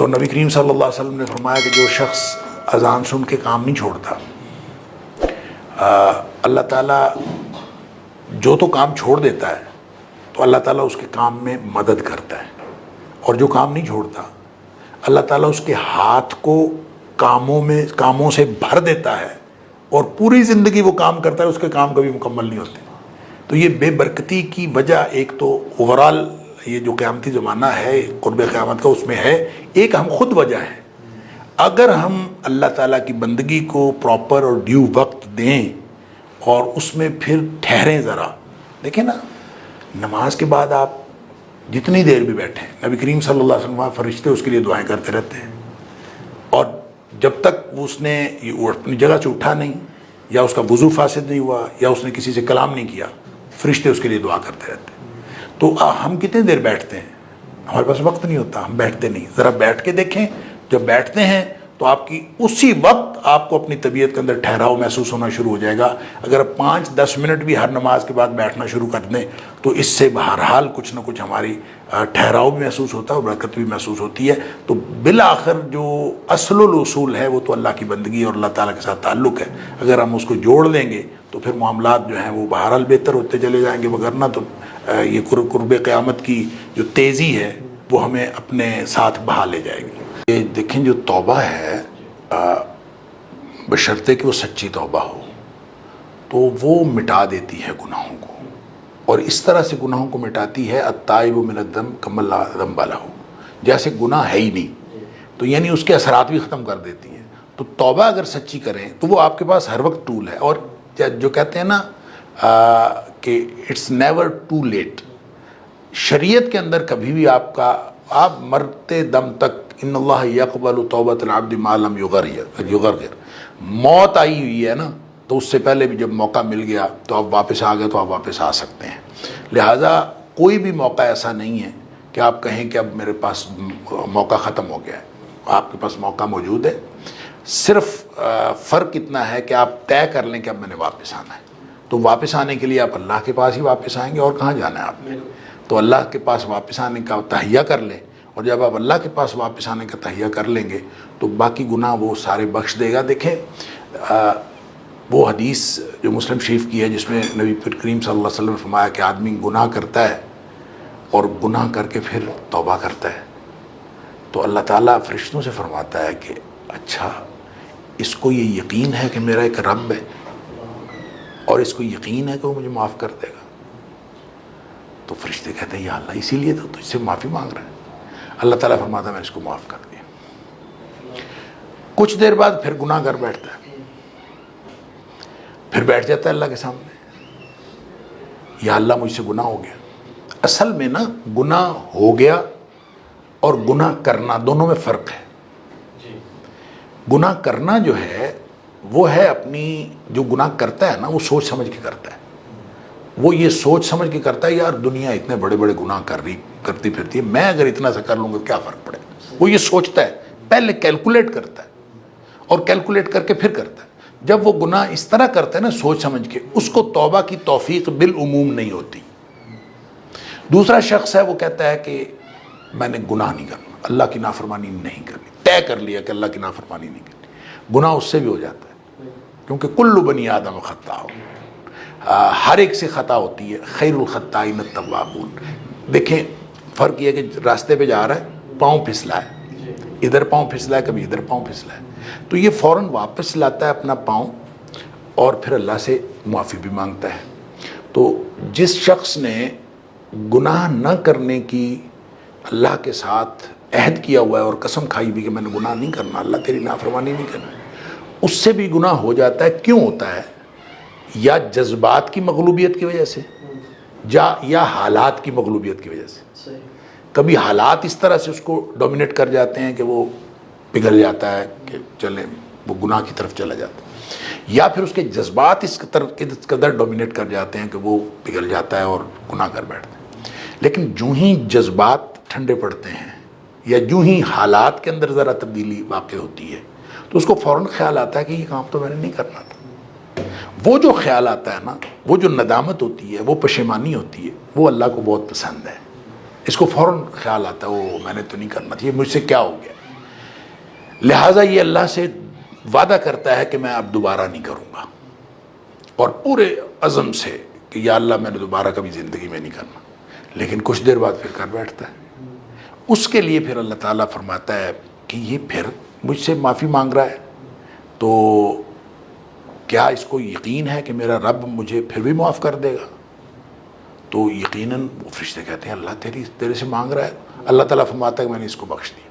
تو نبی کریم صلی اللہ علیہ وسلم نے فرمایا کہ جو شخص اذان سن کے کام نہیں چھوڑتا، اللہ تعالیٰ جو تو کام چھوڑ دیتا ہے تو اللہ تعالیٰ اس کے کام میں مدد کرتا ہے، اور جو کام نہیں چھوڑتا اللہ تعالیٰ اس کے ہاتھ کو کاموں سے بھر دیتا ہے، اور پوری زندگی وہ کام کرتا ہے، اس کے کام کبھی مکمل نہیں ہوتے۔ تو یہ بے برکتی کی وجہ ایک تو اوورال یہ جو قیامتی زمانہ ہے قرب قیامت کا اس میں ہے، ایک ہم خود وجہ ہے۔ اگر ہم اللہ تعالیٰ کی بندگی کو پراپر اور ڈیو وقت دیں اور اس میں پھر ٹھہریں ذرا، دیکھیں نا نماز کے بعد آپ جتنی دیر بھی بیٹھیں، نبی کریم صلی اللہ علیہ وسلم فرشتے اس کے لیے دعائیں کرتے رہتے ہیں، اور جب تک اس نے اپنی جگہ سے اٹھا نہیں، یا اس کا وضو فاسد نہیں ہوا، یا اس نے کسی سے کلام نہیں کیا، فرشتے اس کے لیے دعا کرتے رہتے ہیں۔ تو ہم کتنے دیر بیٹھتے ہیں؟ ہمارے پاس وقت نہیں ہوتا، ہم بیٹھتے نہیں۔ ذرا بیٹھ کے دیکھیں، جب بیٹھتے ہیں تو آپ کی اسی وقت آپ کو اپنی طبیعت کے اندر ٹھہراؤ محسوس ہونا شروع ہو جائے گا۔ اگر آپ 5-10 منٹ بھی ہر نماز کے بعد بیٹھنا شروع کر دیں تو اس سے بہرحال کچھ نہ کچھ ہماری ٹھہراؤ بھی محسوس ہوتا ہے اور برکت بھی محسوس ہوتی ہے۔ تو بالآخر جو اصل الاصول ہے وہ تو اللہ کی بندگی اور اللہ تعالیٰ کے ساتھ تعلق ہے۔ اگر ہم اس کو جوڑ لیں گے تو پھر معاملات جو ہیں وہ بہرحال بہتر ہوتے چلے جائیں گے، وگرنہ تو یہ قرب قیامت کی جو تیزی ہے وہ ہمیں اپنے ساتھ بہا لے جائے گی۔ یہ دیکھیں جو توبہ ہے بشرطے کہ وہ سچی توبہ ہو تو وہ مٹا دیتی ہے گناہوں کو، اور اس طرح سے گناہوں کو مٹاتی ہے التائب من الذنب کمن لا ذنب لہ، جیسے گناہ ہے ہی نہیں، تو یعنی اس کے اثرات بھی ختم کر دیتی ہے۔ تو توبہ اگر سچی کریں تو وہ آپ کے پاس ہر وقت ٹول ہے، اور جو کہتے ہیں نا کہ اٹس نیور ٹو لیٹ، شریعت کے اندر کبھی بھی آپ مرتے دم تک ان اللہ یقبل توبۃ العبد ما لم یغرغر، موت آئی ہوئی ہے نا تو اس سے پہلے بھی جب موقع مل گیا تو آپ واپس آ گئے تو آپ واپس آ سکتے ہیں۔ لہٰذا کوئی بھی موقع ایسا نہیں ہے کہ آپ کہیں کہ اب میرے پاس موقع ختم ہو گیا ہے، آپ کے پاس موقع موجود ہے۔ صرف فرق اتنا ہے کہ آپ طے کر لیں کہ اب میں نے واپس آنا ہے، تو واپس آنے کے لیے آپ اللہ کے پاس ہی واپس آئیں گے، اور کہاں جانا ہے آپ نے؟ تو اللہ کے پاس واپس آنے کا تہیہ کر لیں، اور جب آپ اللہ کے پاس واپس آنے کا تہیہ کر لیں گے تو باقی گناہ وہ سارے بخش دے گا۔ دیکھیں وہ حدیث جو مسلم شریف کی ہے جس میں نبی کریم صلی اللہ علیہ وسلم نے فرمایا کہ آدمی گناہ کرتا ہے اور گناہ کر کے پھر توبہ کرتا ہے تو اللہ تعالیٰ فرشتوں سے فرماتا ہے کہ اچھا اس کو یہ یقین ہے کہ میرا ایک رب ہے اور اس کو یقین ہے کہ وہ مجھے معاف کر دے گا، تو فرشتے کہتے ہیں یا اللہ اسی لیے تو تجھ سے معافی مانگ رہا ہے۔ اللہ تعالیٰ فرماتا ہے میں اس کو معاف کر دیا۔ کچھ دیر بعد پھر گناہ گر بیٹھتا ہے، پھر بیٹھ جاتا ہے اللہ کے سامنے، یا اللہ مجھ سے گناہ ہو گیا۔ اصل میں نا گناہ ہو گیا اور گناہ کرنا دونوں میں فرق ہے۔ گناہ کرنا جو ہے وہ ہے اپنی، جو گناہ کرتا ہے نا وہ سوچ سمجھ کے کرتا ہے، وہ یہ سوچ سمجھ کے کرتا ہے یار دنیا اتنے بڑے بڑے گناہ کرتی پھرتی ہے، میں اگر اتنا سا کر لوں گا کیا فرق پڑے گا، وہ یہ سوچتا ہے، پہلے کیلکولیٹ کرتا ہے اور کیلکولیٹ کر کے پھر کرتا ہے۔ جب وہ گناہ اس طرح کرتا ہے نا سوچ سمجھ کے، اس کو توبہ کی توفیق بالعموم نہیں ہوتی۔ دوسرا شخص ہے وہ کہتا ہے کہ میں نے گناہ نہیں کرنا، اللہ کی نافرمانی نہیں کرنی، طے کر لیا کہ اللہ کی نافرمانی نہیں کرنی، گناہ اس سے بھی ہو جاتا ہے، کیونکہ کل بنی آدم خطاء، ہر ایک سے خطا ہوتی ہے، خیر الخطائین التوابون۔ دیکھیں فرق یہ ہے کہ راستے پہ جا رہا ہے، پاؤں پھسلا ہے، ادھر پاؤں پھسلا ہے، کبھی ادھر پاؤں پھسلا ہے، تو یہ فوراً واپس لاتا ہے اپنا پاؤں اور پھر اللہ سے معافی بھی مانگتا ہے۔ تو جس شخص نے گناہ نہ کرنے کی اللہ کے ساتھ عہد کیا ہوا ہے اور قسم کھائی بھی کہ میں نے گناہ نہیں کرنا، اللہ تیری نافرمانی نہیں کرنا، اس سے بھی گناہ ہو جاتا ہے۔ کیوں ہوتا ہے؟ یا جذبات کی مغلوبیت کی وجہ سے، یا حالات کی مغلوبیت کی وجہ سے۔ کبھی حالات اس طرح سے اس کو ڈومینیٹ کر جاتے ہیں کہ وہ پگھل جاتا ہے کہ چلیں وہ گناہ کی طرف چلا جاتا ہے، یا پھر اس کے جذبات اس قدر ڈومینیٹ کر جاتے ہیں کہ وہ پگھل جاتا ہے اور گناہ کر بیٹھتا ہے۔ لیکن جو ہی جذبات ٹھنڈے پڑتے ہیں یا جو ہی حالات کے اندر ذرا تبدیلی واقع ہوتی ہے تو اس کو فوراً خیال آتا ہے کہ یہ کام تو میں نے نہیں کرنا تھا۔ وہ جو خیال آتا ہے نا، وہ جو ندامت ہوتی ہے، وہ پشیمانی ہوتی ہے، وہ اللہ کو بہت پسند ہے۔ اس کو فوراً خیال آتا ہے وہ میں نے تو نہیں کرنا تھا، یہ مجھ سے کیا ہو گیا۔ لہٰذا یہ اللہ سے وعدہ کرتا ہے کہ میں اب دوبارہ نہیں کروں گا، اور پورے عزم سے کہ یا اللہ میں نے دوبارہ کبھی زندگی میں نہیں کرنا، لیکن کچھ دیر بعد پھر کر بیٹھتا ہے۔ اس کے لیے پھر اللہ تعالیٰ فرماتا ہے کہ یہ پھر مجھ سے معافی مانگ رہا ہے، تو کیا اس کو یقین ہے کہ میرا رب مجھے پھر بھی معاف کر دے گا؟ تو یقیناً وہ فرشتے کہتے ہیں اللہ تیرے سے مانگ رہا ہے۔ اللہ تعالیٰ فرماتا ہے کہ میں نے اس کو بخش دیا۔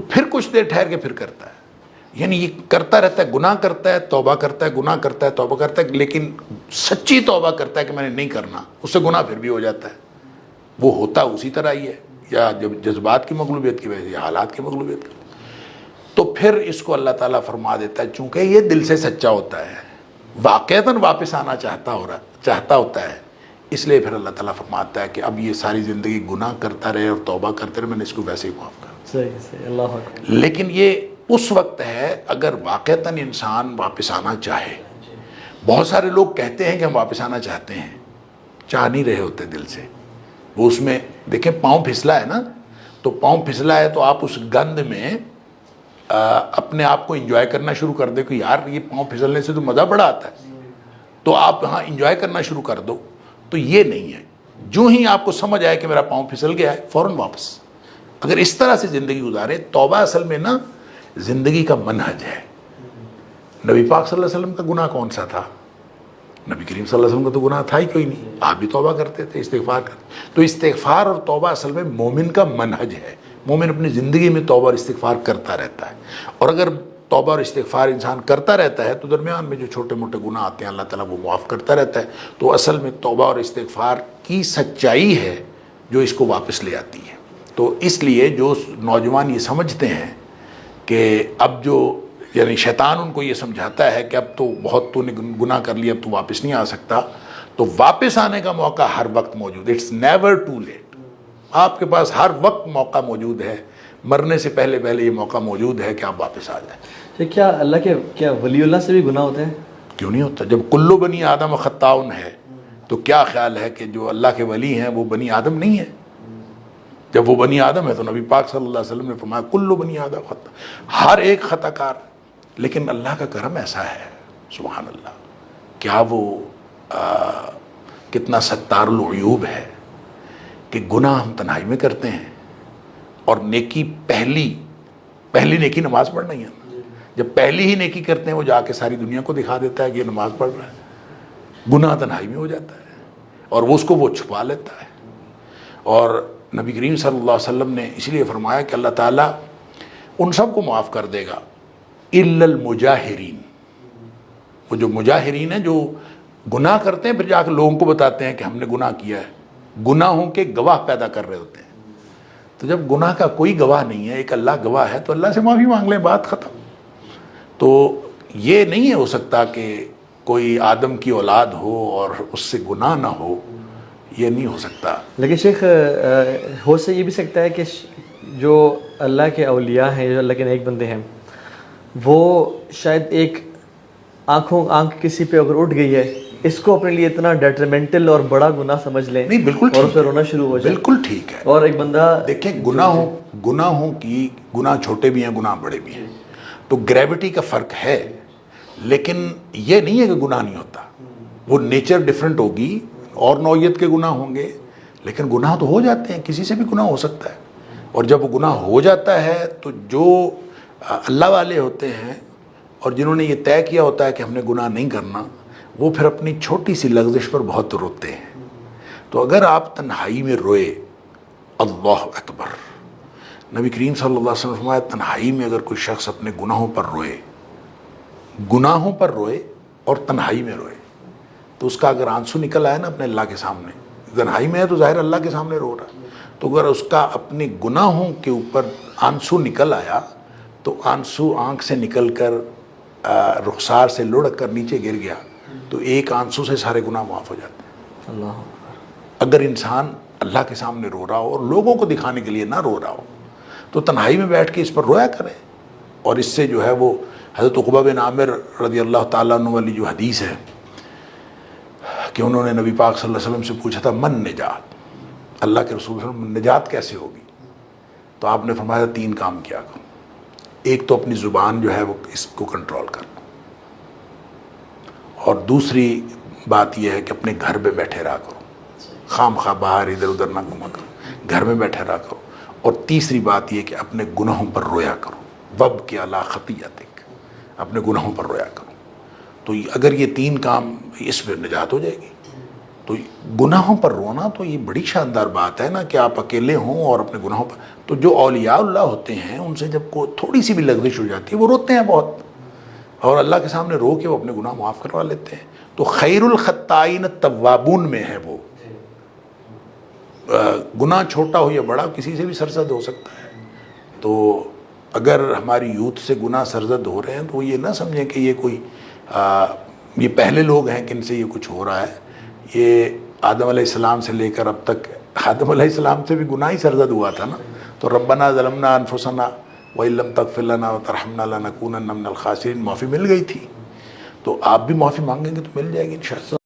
پھر کچھ دیر ٹھہر کے پھر کرتا ہے، یعنی یہ کرتا رہتا ہے، گناہ کرتا ہے، توبہ کرتا ہے، گناہ کرتا ہے، توبہ کرتا ہے، لیکن سچی توبہ کرتا ہے کہ میں نے نہیں کرنا، اس سے گناہ پھر بھی ہو جاتا ہے۔ وہ ہوتا اسی طرح ہی ہے، یا جب جذبات کی مغلوبیت کی وجہ سے یا حالات کی مغلوبیت کی، تو پھر اس کو اللہ تعالیٰ فرما دیتا ہے چونکہ یہ دل سے سچا ہوتا ہے، واقعتاً واپس آنا چاہتا ہوتا ہے، اس لیے پھر اللہ تعالیٰ فرماتا ہے کہ اب یہ ساری زندگی گناہ کرتا رہے اور توبہ کرتے رہے، میں نے اس کو ویسے ہی معاف کر دیا۔ صحیح اللہ اکبر۔ لیکن یہ اس وقت ہے اگر واقعتاً انسان واپس آنا چاہے۔ بہت سارے لوگ کہتے ہیں کہ ہم واپس آنا چاہتے ہیں، چاہ نہیں رہے ہوتے دل سے۔ وہ اس میں دیکھیں پاؤں پھسلا ہے نا، تو پاؤں پھسلا ہے تو آپ اس گند میں اپنے آپ کو انجوائے کرنا شروع کر دے کہ یار یہ پاؤں پھسلنے سے تو مزہ بڑا آتا ہے، تو آپ ہاں انجوائے کرنا شروع کر دو۔ تو یہ نہیں ہے، جو ہی آپ کو سمجھ آئے کہ میرا پاؤں پھسل گیا ہے فوراً واپس۔ اگر اس طرح سے زندگی گزارے، توبہ اصل میں نا زندگی کا منہج ہے۔ نبی پاک صلی اللہ علیہ وسلم کا گناہ کون سا تھا؟ نبی کریم صلی اللہ علیہ وسلم کا تو گناہ تھا ہی کوئی نہیں، آپ بھی توبہ کرتے تھے، استغفار کرتے۔ تو استغفار اور توبہ اصل میں مومن کا منہج ہے۔ مومن اپنی زندگی میں توبہ اور استغفار کرتا رہتا ہے، اور اگر توبہ اور استغفار انسان کرتا رہتا ہے تو درمیان میں جو چھوٹے موٹے گناہ آتے ہیں اللہ تعالیٰ وہ معاف کرتا رہتا ہے۔ تو اصل میں توبہ اور استغفار کی سچائی ہے جو اس کو واپس لے آتی ہے۔ تو اس لیے جو نوجوان یہ سمجھتے ہیں کہ اب جو یعنی شیطان ان کو یہ سمجھاتا ہے کہ اب تو بہت تو نے گناہ کر لیا، اب تو واپس نہیں آ سکتا، تو واپس آنے کا موقع ہر وقت موجود ہے۔ It's never too late. آپ کے پاس ہر وقت موقع موجود ہے، مرنے سے پہلے یہ موقع موجود ہے کہ آپ واپس آ جائیں۔ کیا اللہ کے کیا ولی اللہ سے بھی گناہ ہوتے ہیں؟ کیوں نہیں ہوتا؟ جب کلو بنی آدم خطاؤن ہے تو کیا خیال ہے کہ جو اللہ کے ولی ہیں وہ بنی آدم نہیں ہے؟ جب وہ بنی آدم ہے تو نبی پاک صلی اللہ علیہ وسلم نے فرمایا کلو بنی آدم خطا، ہر ایک خطا کار۔ لیکن اللہ کا کرم ایسا ہے، سبحان اللہ، کیا وہ کتنا ستار العیوب ہے کہ گناہ ہم تنہائی میں کرتے ہیں، اور نیکی پہلی نیکی نماز پڑھنا ہی ہے۔ جب پہلی ہی نیکی کرتے ہیں وہ جا کے ساری دنیا کو دکھا دیتا ہے کہ یہ نماز پڑھ رہا ہے۔ گناہ تنہائی میں ہو جاتا ہے اور وہ اس کو چھپا لیتا ہے۔ اور نبی کریم صلی اللہ علیہ وسلم نے اس لیے فرمایا کہ اللہ تعالیٰ ان سب کو معاف کر دے گا الا المجاہرین۔ وہ جو مجاہرین ہیں جو گناہ کرتے ہیں پھر جا کے لوگوں کو بتاتے ہیں کہ ہم نے گناہ کیا ہے، گناہوں کے گواہ پیدا کر رہے ہوتے ہیں۔ تو جب گناہ کا کوئی گواہ نہیں ہے، ایک اللہ گواہ ہے، تو اللہ سے معافی مانگ لیں، بات ختم۔ تو یہ نہیں ہو سکتا کہ کوئی آدم کی اولاد ہو اور اس سے گناہ نہ ہو، یہ نہیں ہو سکتا۔ لیکن شیخ ہو سے یہ بھی سکتا ہے کہ جو اللہ کے اولیاء ہیں، جو اللہ کے نیک بندے ہیں، وہ شاید ایک آنکھ کسی پہ اگر اٹھ گئی ہے، اس کو اپنے لیے اتنا ڈیٹرمنٹل اور بڑا گناہ سمجھ لیں، نہیں بالکل اور اس پہ رونا شروع ہو جائے۔ بالکل ٹھیک ہے۔ اور ایک بندہ دیکھیں گناہوں کی گناہ چھوٹے بھی ہیں، گناہ بڑے بھی ہیں، تو گریوٹی کا فرق ہے، لیکن یہ نہیں ہے کہ گناہ نہیں ہوتا۔ وہ نیچر ڈیفرنٹ ہوگی اور نوعیت کے گناہ ہوں گے، لیکن گناہ تو ہو جاتے ہیں، کسی سے بھی گناہ ہو سکتا ہے۔ اور جب وہ گناہ ہو جاتا ہے تو جو اللہ والے ہوتے ہیں اور جنہوں نے یہ طے کیا ہوتا ہے کہ ہم نے گناہ نہیں کرنا، وہ پھر اپنی چھوٹی سی لغزش پر بہت روتے ہیں۔ تو اگر آپ تنہائی میں روئے، اللہ اکبر، نبی کریم صلی اللہ علیہ وسلم فرمایا تنہائی میں اگر کوئی شخص اپنے گناہوں پر روئے اور تنہائی میں روئے، تو اس کا اگر آنسو نکل آئے نا اپنے اللہ کے سامنے، تنہائی میں ہے تو ظاہر اللہ کے سامنے رو رہا ہے، تو اگر اس کا اپنے گناہوں کے اوپر آنسو نکل آیا تو آنسو آنکھ سے نکل کر رخسار سے لڑک کر نیچے گر گیا، تو ایک آنسو سے سارے گناہ معاف ہو جاتے ہیں۔ اللہ اگر انسان اللہ کے سامنے رو رہا ہو اور لوگوں کو دکھانے کے لیے نہ رو رہا ہو، تو تنہائی میں بیٹھ کے اس پر رویا کرے۔ اور اس سے جو ہے وہ حضرت عقبہ بن عامر رضی اللہ تعالیٰ عنہ والی جو حدیث ہے کہ انہوں نے نبی پاک صلی اللہ علیہ وسلم سے پوچھا تھا من نجات، اللہ کے رسول صلی اللہ علیہ وسلم نجات کیسے ہوگی؟ تو آپ نے فرمایا 3 کام کیا کرو. ایک تو اپنی زبان جو ہے وہ اس کو کنٹرول کر لو, اور دوسری بات یہ ہے کہ اپنے گھر میں بیٹھے رہا کرو, خام خواہ باہر ادھر ادھر نہ گھوما کرو, گھر میں بیٹھے رہا کرو. اور تیسری بات یہ کہ اپنے گناہوں پر رویا کرو, وب کے علی خطیئتک, اپنے گناہوں پر رویا کرو. تو اگر یہ 3 کام, اس میں نجات ہو جائے گی. تو گناہوں پر رونا تو یہ بڑی شاندار بات ہے نا, کہ آپ اکیلے ہوں اور اپنے گناہوں پر. تو جو اولیاء اللہ ہوتے ہیں ان سے جب کو تھوڑی سی بھی لغزش ہو جاتی ہے وہ روتے ہیں بہت, اور اللہ کے سامنے رو کے وہ اپنے گناہ معاف کروا لیتے ہیں. تو خیر الخطائین التوابون میں ہے وہ. گناہ چھوٹا ہو یا بڑا کسی سے بھی سرزد ہو سکتا ہے. تو اگر ہماری یوتھ سے گناہ سرزد ہو رہے ہیں تو یہ نہ سمجھیں کہ یہ کوئی یہ پہلے لوگ ہیں کہ ان سے یہ کچھ ہو رہا ہے. یہ آدم علیہ السلام سے لے کر اب تک, آدم علیہ السلام سے بھی گناہ ہی سرزد ہوا تھا نا. تو ربنا ظلمنا انفسنا وَإِن لَّمْ تَغْفِرْ لَنَا وَتَرْحَمْنَا لَنَكُونَنَّ مِنَ الْخَاسِرِينَ. معافی مل گئی تھی, تو آپ بھی معافی مانگیں گے تو مل جائے گی انشاءاللہ.